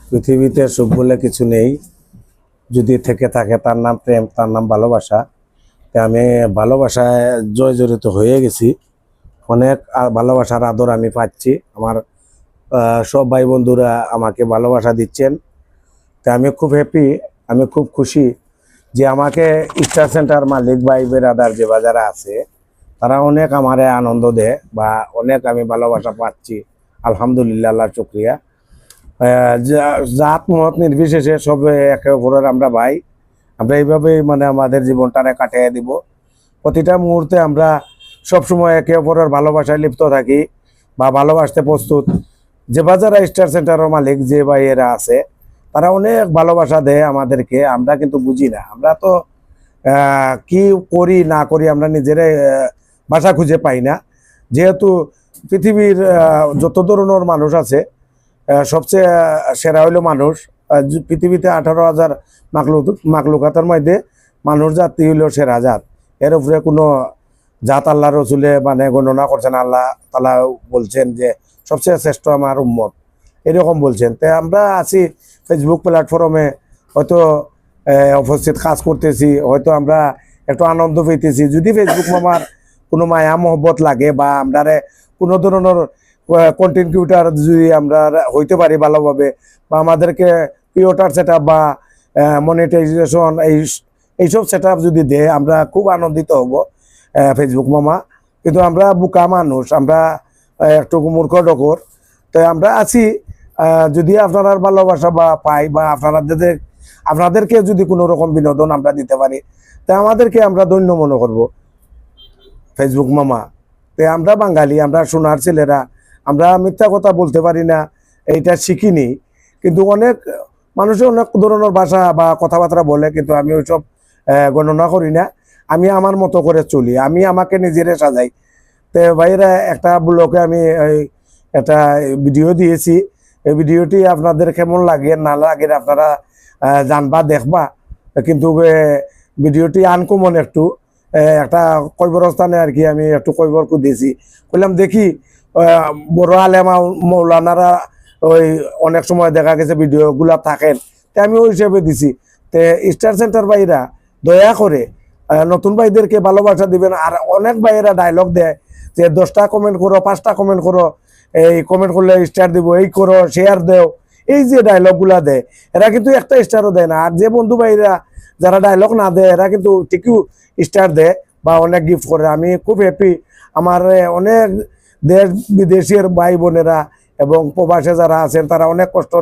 পৃথিবীতে সুখ বলে কিছু নেই, যদি থেকে থাকে তার নাম প্রেম, তার নাম ভালোবাসা। তাই আমি ভালোবাসায় জর্জরিত হয়ে গেছি। অনেক ভালোবাসার আদর আমি পাচ্ছি। আমার সব ভাই বন্ধুরা আমাকে ভালোবাসা দিচ্ছেন। তাই আমি খুব হ্যাপি, আমি খুব খুশি যে আমাকে স্টার সেন্টার মালিক ভাই বেরাদার যে বাজারে আছে তারা অনেক আমারে আনন্দ দেয় বা অনেক আমি ভালোবাসা পাচ্ছি। আলহামদুলিল্লাহ, আল্লাহর শুকরিয়া। জাত মত নির্বিশেষে সব একে অপরের আমরা ভাই। আমরা এইভাবেই মানে আমাদের জীবনটারে কাটিয়ে দিব। প্রতিটা মুহূর্তে আমরা সবসময় একে অপরের ভালোবাসায় লিপ্ত থাকি বা ভালোবাসতে প্রস্তুত। যে বাজারে স্টার সেন্টারের মালিক যে ভাইয়েরা আছে তারা অনেক ভালোবাসা দেয় আমাদেরকে, আমরা কিন্তু বুঝি না। আমরা তো কি করি না করি আমরা নিজেরাই ভাষা খুঁজে পাই না। যেহেতু পৃথিবীর যত ধরনের মানুষ আছে সবচেয়ে সেরা হইল মানুষ। পৃথিবীতে 18,000 মাকলুকাতের মধ্যে মানুষ জাতি হইল সেরা জাত। এর উপরে কোনো জাত আল্লাহ রসুলে মানে গণনা করছেন। আল্লাহ তাআলা বলছেন যে সবচেয়ে শ্রেষ্ঠ আমার উম্মত, এরকম বলছেন। তাই আমরা আছি ফেসবুক প্ল্যাটফর্মে, হয়তো উপস্থিত কাজ করতেছি, হয়তো আমরা একটু আনন্দ পেতেছি। যদি ফেসবুক মামার কোনো মায়া মহব্বত লাগে বা আমরা কোনো ধরনের কন্টেন্ট ক্রিয়েটর যদি আমরা হইতে পারি ভালোভাবে, বা আমাদেরকে পিওটার সেট আপ বা মনিটাইজেশন এইসব সেট আপ যদি দেয় আমরা খুব আনন্দিত হব ফেসবুক মামা। কিন্তু আমরা বোকা মানুষ, আমরা একটু মূর্খ ডকর। তো আমরা আছি, যদি আপনার ভালোবাসা বা পাই বা আপনাদেরকে যদি কোনো রকম বিনোদন আমরা দিতে পারি তা আমাদেরকে আমরা ধন্য মনে করব ফেসবুক মামা। তো আমরা বাঙালি, আমরা সোনার ছেলেরা, আমরা মিথ্যা কথা বলতে পারি না, এইটা শিখিনি। কিন্তু অনেক মানুষের অনেক ধরনের ভাষা বা কথাবার্তা বলে, কিন্তু আমি ওইসব গণনা করি না। আমি আমার মতো করে চলি, আমি আমাকে নিজেরে সাজাই। তো ভাইরা একটা ব্লগে আমি একটা ভিডিও দিয়েছি। এই ভিডিওটি আপনাদের কেমন লাগে না লাগে আপনারা জানবা, দেখবা। কিন্তু ভিডিওটি আনকমন একটু, একটা কৈবরস্থানে আর কি আমি একটু কৈবর দিয়েছি। বললাম দেখি বড় আলেমা মৌলানারা ওই অনেক সময় দেখা গেছে ভিডিওগুলা থাকেন, তাই আমি ওই হিসেবে দিছি। তে স্টার সেন্টার ভাইরা দয়া করে নতুন ভাইদেরকে ভালোবাসা দিবেন। আর অনেক ভাইয়েরা ডায়লগ দেয় যে 10টা কমেন্ট করো, 5টা কমেন্ট করো, এই কমেন্ট করলে স্টার দিব, এই করো, শেয়ার দেও, এই যে ডায়লগগুলা দেয়, এরা কিন্তু একটা স্টারও দেয় না। আর যে বন্ধু ভাইরা যারা ডায়লগ না দেয় এরা কিন্তু ঠিকই স্টার দেয় বা অনেক গিফট করে। আমি খুব হ্যাপি। আমার অনেক দেশ বিদেশের ভাই বোনেরা এবং প্রবাসে যারা আছেন তারা অনেক কষ্ট